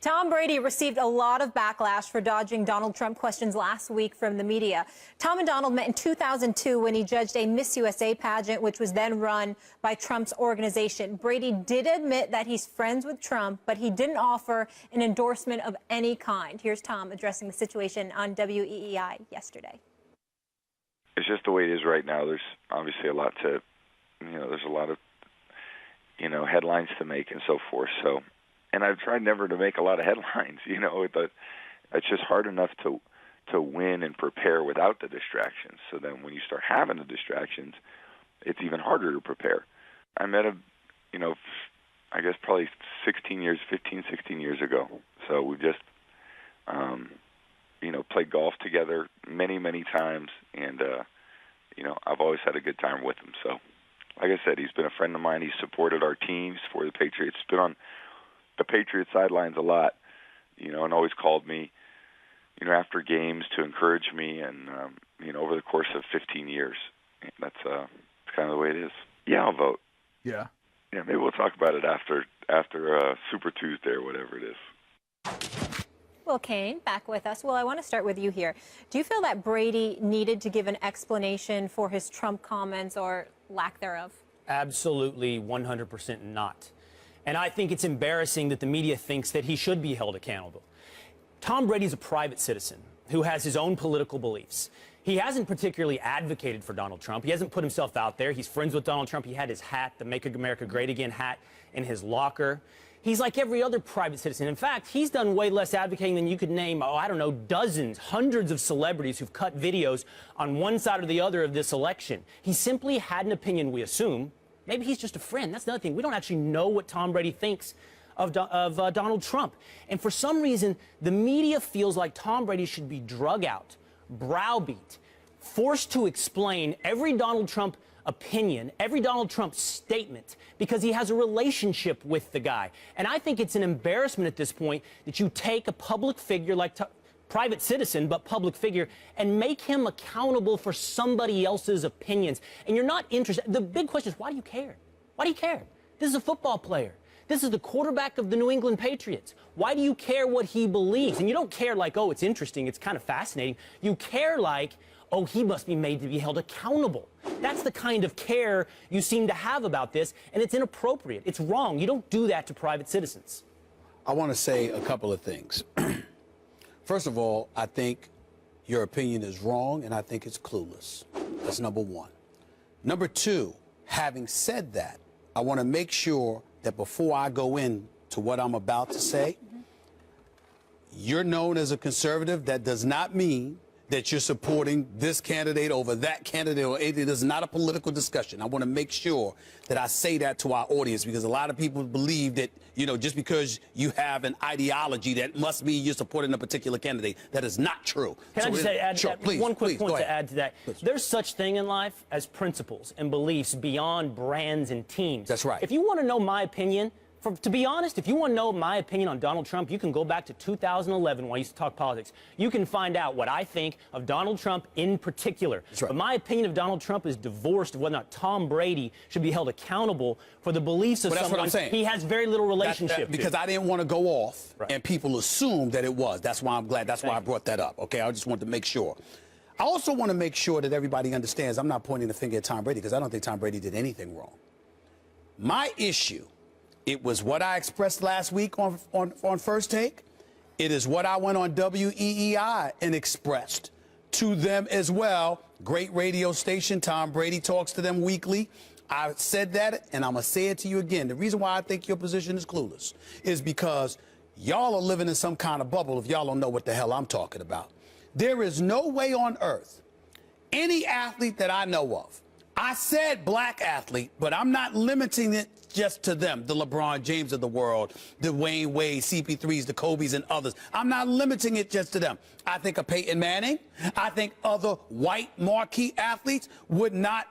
Tom Brady received a lot of backlash for dodging Donald Trump questions last week from the media. Tom and Donald met in 2002 when he judged a Miss USA pageant, which was then run by Trump's organization. Brady did admit that he's friends with Trump, but he didn't offer an endorsement of any kind. Here's Tom addressing the situation on WEEI yesterday. It's just the way it is right now. There's obviously a lot to, there's a lot of, headlines to make and so forth. So, and I've tried never to make a lot of headlines, but it's just hard enough to win and prepare without the distractions. So then when you start having the distractions, it's even harder to prepare. I met him, I guess probably 15, 16 years ago. So we've just, played golf together many, many times. And, I've always had a good time with him. So, like I said, he's been a friend of mine. He's supported our teams for the Patriots. He's been on the Patriots sidelines a lot, and always called me, after games to encourage me, and over the course of 15 years, that's kind of the way it is. Yeah, I'll vote. Yeah. Yeah, maybe we'll talk about it after Super Tuesday or whatever it is. Well, Kane, back with us. Well, I want to start with you here. Do you feel that Brady needed to give an explanation for his Trump comments or lack thereof? Absolutely 100% not. And I think it's embarrassing that the media thinks that he should be held accountable. Tom Brady's a private citizen who has his own political beliefs. He hasn't particularly advocated for Donald Trump. He hasn't put himself out there. He's friends with Donald Trump. He had his hat, the Make America Great Again hat, in his locker. He's like every other private citizen. In fact, he's done way less advocating than you could name, dozens, hundreds of celebrities who've cut videos on one side or the other of this election. He simply had an opinion, we assume. Maybe he's just a friend. That's another thing. We don't actually know what Tom Brady thinks of Donald Trump. And for some reason, the media feels like Tom Brady should be drug out, browbeat, forced to explain every Donald Trump opinion, every Donald Trump statement, because he has a relationship with the guy. And I think it's an embarrassment at this point that you take a public figure like private citizen, but public figure, and make him accountable for somebody else's opinions. And you're not interested. The big question is, why do you care? Why do you care? This is a football player. This is the quarterback of the New England Patriots. Why do you care what he believes? And you don't care like, oh, it's interesting, it's kind of fascinating. You care like, oh, he must be made to be held accountable. That's the kind of care you seem to have about this, and it's inappropriate. It's wrong. You don't do that to private citizens. I want to say a couple of things. First of all, I think your opinion is wrong, and I think it's clueless. That's number one. Number two, having said that, I want to make sure that before I go in to what I'm about to say, you're known as a conservative. That does not mean that you're supporting this candidate over that candidate or anything. This is not a political discussion. I want to make sure that I say that to our audience, because a lot of people believe that, just because you have an ideology, that must mean you're supporting a particular candidate. That is not true. Can I just add sure, please, one quick point to add to that? Please. There's such thing in life as principles and beliefs beyond brands and teams. That's right. If you want to know my opinion, to be honest, if you want to know my opinion on Donald Trump, you can go back to 2011 when I used to talk politics. You can find out what I think of Donald Trump in particular. That's right. But my opinion of Donald Trump is divorced of whether or not Tom Brady should be held accountable for the beliefs of someone he has very little relationship to. Because I didn't want to go off and people assume that it was. That's why I'm glad. That's why I brought that up. Okay, I just wanted to make sure. I also want to make sure that everybody understands I'm not pointing the finger at Tom Brady, because I don't think Tom Brady did anything wrong. My issue, it was what I expressed last week on First Take. It is what I went on WEEI and expressed to them as well. Great radio station. Tom Brady talks to them weekly. I said that, and I'm going to say it to you again. The reason why I think your position is clueless is because y'all are living in some kind of bubble if y'all don't know what the hell I'm talking about. There is no way on earth any athlete that I know of, I said black athlete, but I'm not limiting it just to them, the LeBron James of the world, the Wayne Wade, CP3s, the Kobe's, and others. I'm not limiting it just to them. I think of Peyton Manning. I think other white marquee athletes would not,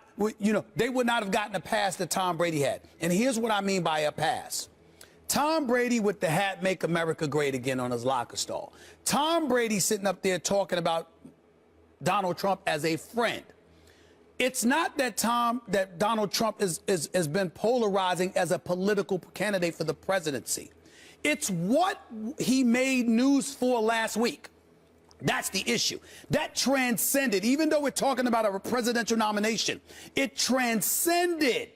they would not have gotten a pass that Tom Brady had. And here's what I mean by a pass. Tom Brady with the hat "Make America Great Again" on his locker stall. Tom Brady sitting up there talking about Donald Trump as a friend. It's not that Donald Trump has been polarizing as a political candidate for the presidency. It's what he made news for last week. That's the issue. That transcended, even though we're talking about a presidential nomination, it transcended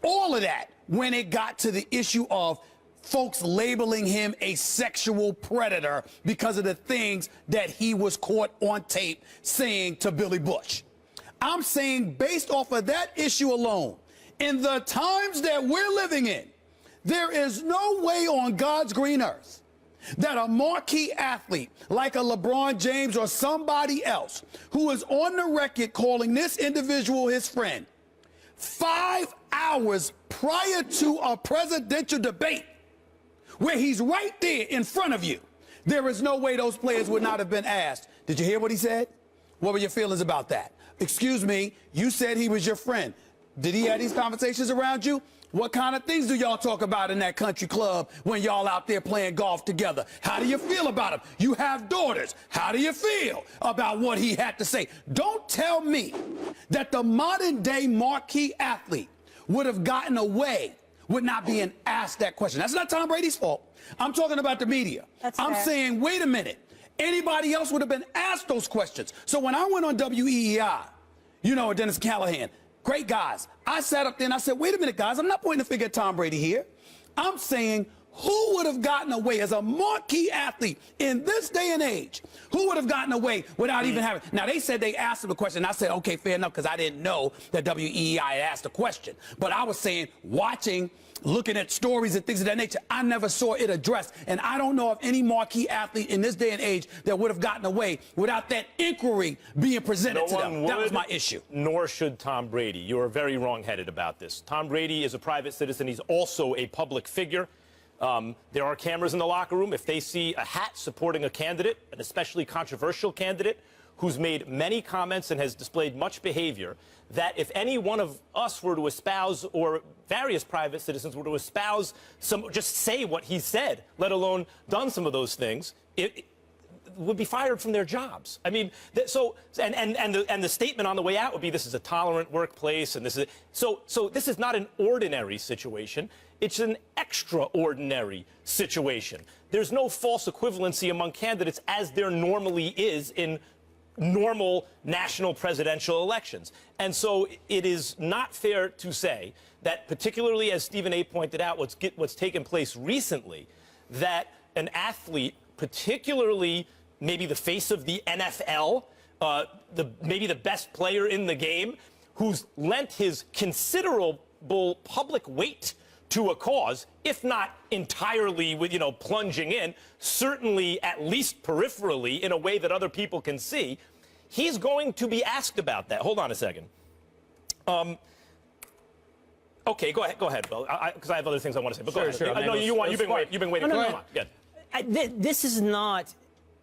all of that when it got to the issue of folks labeling him a sexual predator because of the things that he was caught on tape saying to Billy Bush. I'm saying based off of that issue alone, in the times that we're living in, there is no way on God's green earth that a marquee athlete like a LeBron James or somebody else who is on the record calling this individual his friend 5 hours prior to a presidential debate where he's right there in front of you, there is no way those players would not have been asked. Did you hear what he said? What were your feelings about that? Excuse me, you said he was your friend. Did he have these conversations around you? What kind of things do y'all talk about in that country club when y'all out there playing golf together? How do you feel about him? You have daughters. How do you feel about what he had to say? Don't tell me that the modern day marquee athlete would have gotten away with not being asked that question. That's not Tom Brady's fault. I'm talking about the media. I'm saying, wait a minute. Anybody else would have been asked those questions. So when I went on WEEI, you know, Dennis Callahan, great guys. I sat up there and I said, wait a minute, guys, I'm not pointing the finger at Tom Brady here. I'm saying, who would have gotten away as a marquee athlete in this day and age? Who would have gotten away without even having? Now, they said they asked him a question. I said, okay, fair enough, because I didn't know that WEEI had asked a question. But I was saying, watching, looking at stories and things of that nature, I never saw it addressed. And I don't know of any marquee athlete in this day and age that would have gotten away without that inquiry being presented to them. That was my issue. Nor should Tom Brady. You are very wrong-headed about this. Tom Brady is a private citizen. He's also a public figure. There are cameras in the locker room. If they see a hat supporting a candidate, an especially controversial candidate, who's made many comments and has displayed much behavior, that if any one of us were to espouse, or various private citizens were to espouse, just say what he said, let alone done some of those things, it would be fired from their jobs. I mean, and the statement on the way out would be, this is a tolerant workplace, and this is so this is not an ordinary situation. It's an extraordinary situation. There's no false equivalency among candidates as there normally is in normal national presidential elections. And so it is not fair to say that, particularly as Stephen A. pointed out, what's taken place recently, that an athlete, particularly maybe the face of the NFL, maybe the best player in the game, who's lent his considerable public weight to a cause, if not entirely with, plunging in, certainly at least peripherally in a way that other people can see, he's going to be asked about that. Hold on a second. Okay, go ahead, Bill, because I have other things I want to say. But go ahead. Sure. No, you've been waiting. No. Good. This is not,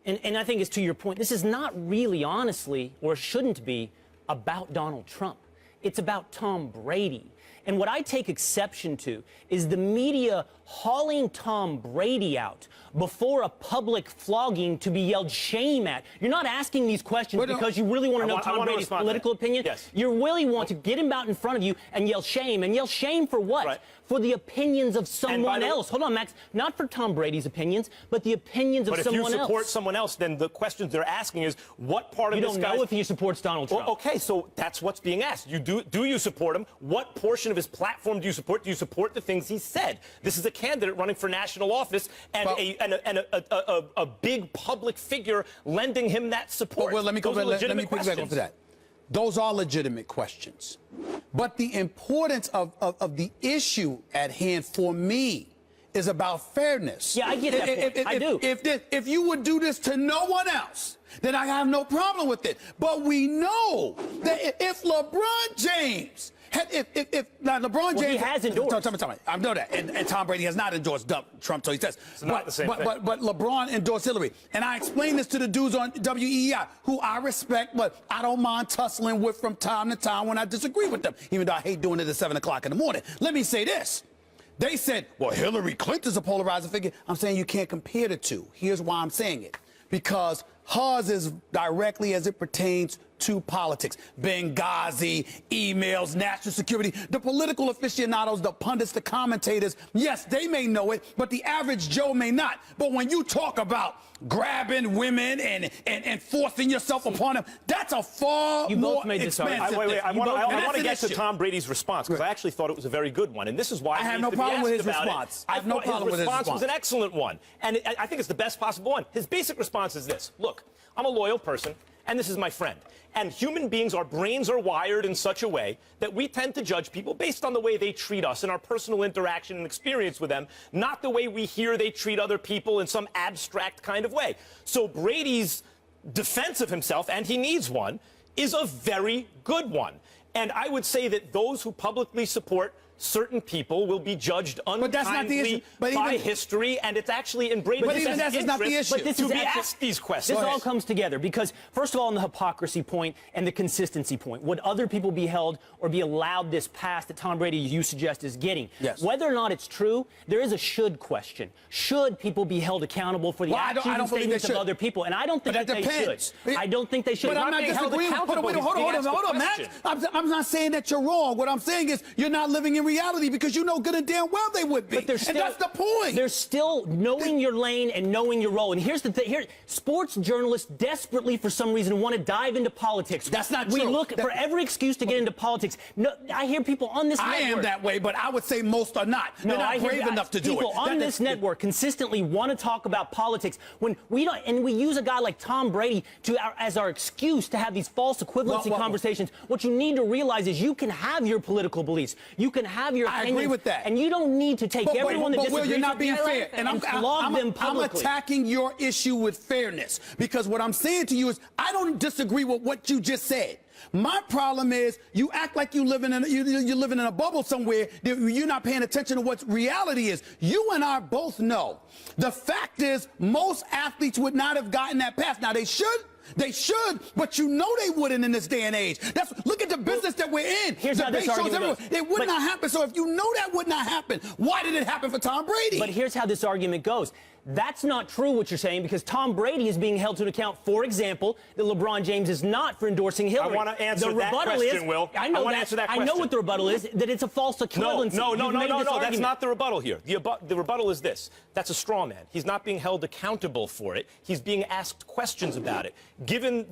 and I think it's to your point, this is not really, honestly, or shouldn't be, about Donald Trump. It's about Tom Brady. And what I take exception to is the media hauling Tom Brady out before a public flogging to be yelled shame at. You're not asking these questions because you really want to know Tom Brady's political opinion. Yes. You really want to get him out in front of you and yell shame. And yell shame for what? Right. For the opinions of someone else. Hold on, Max. Not for Tom Brady's opinions, but the opinions of someone else. But if you support someone else, then the questions they're asking is, what part of this You don't know if he supports Donald Trump. Well, okay, so that's what's being asked. Do you support him? What portion of his platform do you support? Do you support the things he said? This is a candidate running for national office and a big public figure lending him that support. Well, let me piggyback off of that. Those are legitimate questions. But the importance of the issue at hand for me is about fairness. Yeah, I get that point. I do. If you would do this to no one else, then I have no problem with it. But we know that if LeBron James now LeBron James, he has endorsed. I know that, and Tom Brady has not endorsed Trump, so he says. It's not the same thing. But LeBron endorsed Hillary, and I explained this to the dudes on WEEI, who I respect, but I don't mind tussling with from time to time when I disagree with them, even though I hate doing it at 7 o'clock in the morning. Let me say this. They said, well, Hillary Clinton's a polarizing figure. I'm saying you can't compare the two. Here's why I'm saying it. Because hers is directly as it pertains to politics. Benghazi, emails, national security, the political aficionados, the pundits, the commentators, yes, they may know it, but the average Joe may not. But when you talk about grabbing women and forcing yourself upon them, that's a far more expensive. Wait, I want to get to Tom Brady's response, because I actually thought it was a very good one, and this is why I have no problem with his response. I have no problem with his response. His response was an excellent one, and I think it's the best possible one. His basic response is this: look, I'm a loyal person, and this is my friend. And human beings, our brains are wired in such a way that we tend to judge people based on the way they treat us and our personal interaction and experience with them, not the way we hear they treat other people in some abstract kind of way. So Brady's defense of himself, and he needs one, is a very good one. And I would say that those who publicly support certain people will be judged unkindly by history, and it's actually in Brady's interest not the issue. to be asked these questions. This all comes together because, first of all, on the hypocrisy point and the consistency point, would other people be held or be allowed this pass that Tom Brady, you suggest, is getting? Yes. Whether or not it's true, there is a should question. Should people be held accountable for the actions and statements of other people? And I don't think that they should. I don't think they should. But I'm not disagreeing. Hold on, Max. I'm not saying that you're wrong. What I'm saying is you're not living in reality, because you know good and damn well they would be. And that's the point. There's still knowing your lane and knowing your role. And here's the thing. Sports journalists desperately, for some reason, want to dive into politics. That's not true. We look for every excuse to get into politics. No, I hear people on this network. I am that way, but I would say most are not. They're not brave enough to do it. People on this network consistently want to talk about politics when we don't, and we use a guy like Tom Brady as our excuse to have these false equivalency conversations. What you need to realize is you can have your political beliefs. You can have your I agree with that. And you don't need to take everyone that disagrees you're not being with you fair. And I'm attacking your issue with fairness, because what I'm saying to you is I don't disagree with what you just said. My problem is you act like you're living in a bubble somewhere. You're not paying attention to what reality is. You and I both know. The fact is most athletes would not have gotten that pass. Now, they should. They should, but you know they wouldn't in this day and age. Look at the business that we're in. Here's how this argument goes. It would not happen. So if you know that would not happen, why did it happen for Tom Brady? But here's how this argument goes. That's not true what you're saying, because Tom Brady is being held to an account, for example, that LeBron James is not for endorsing Hillary. I want to answer that question, Will. I know I know what the rebuttal is, that it's a false equivalency. No, that's not the rebuttal here. The rebuttal is this. That's a straw man. He's not being held accountable for it. He's being asked questions about it. Given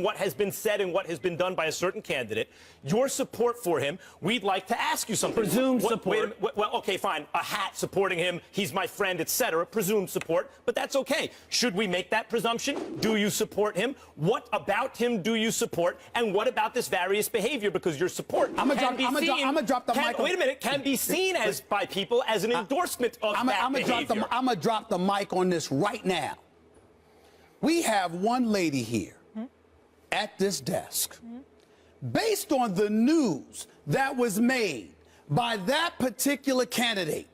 what has been said and what has been done by a certain candidate, your support for him, we'd like to ask you something. Presumed support. Well, okay, fine. A hat supporting him, he's my friend, etc. Presumed support, but that's okay. Should we make that presumption? Do you support him? What about him do you support? And what about this various behavior? Because your support I'm gonna drop the mic. Wait a minute. Can be seen as by people as an endorsement of that behavior. I'm gonna drop the mic on this right now. We have one lady here at this desk. Based on the news that was made by that particular candidate,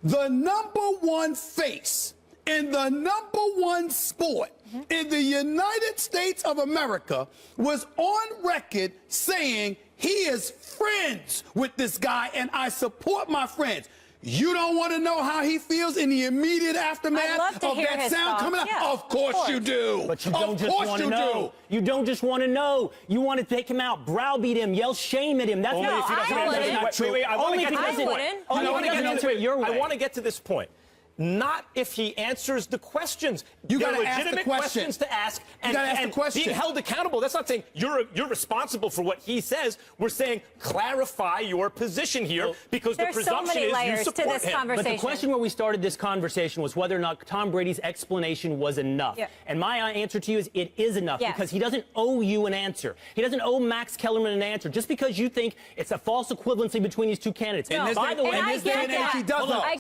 the #1 face in the #1 sport in the United States of America was on record saying he is friends with this guy and I support my friends. You don't want to know how he feels in the immediate aftermath of that sound coming out? Yeah, of course you do. But you don't just want to know. You don't just want to know. You want to take him out, browbeat him, yell shame at him. That's only if he doesn't answer. That's not true. Wait, I want to get to this point. Only if he doesn't answer it your way. I want to get to this point. Not if he answers the questions. You got to ask the legitimate questions to ask, and being held accountable. That's not saying you're responsible for what he says. We're saying clarify your position here, because the presumption is you support him. But the question where we started this conversation was whether or not Tom Brady's explanation was enough. Yeah. And my answer to you is it is enough, because he doesn't owe you an answer. He doesn't owe Max Kellerman an answer just because you think it's a false equivalency between these two candidates. No, by the way, he does.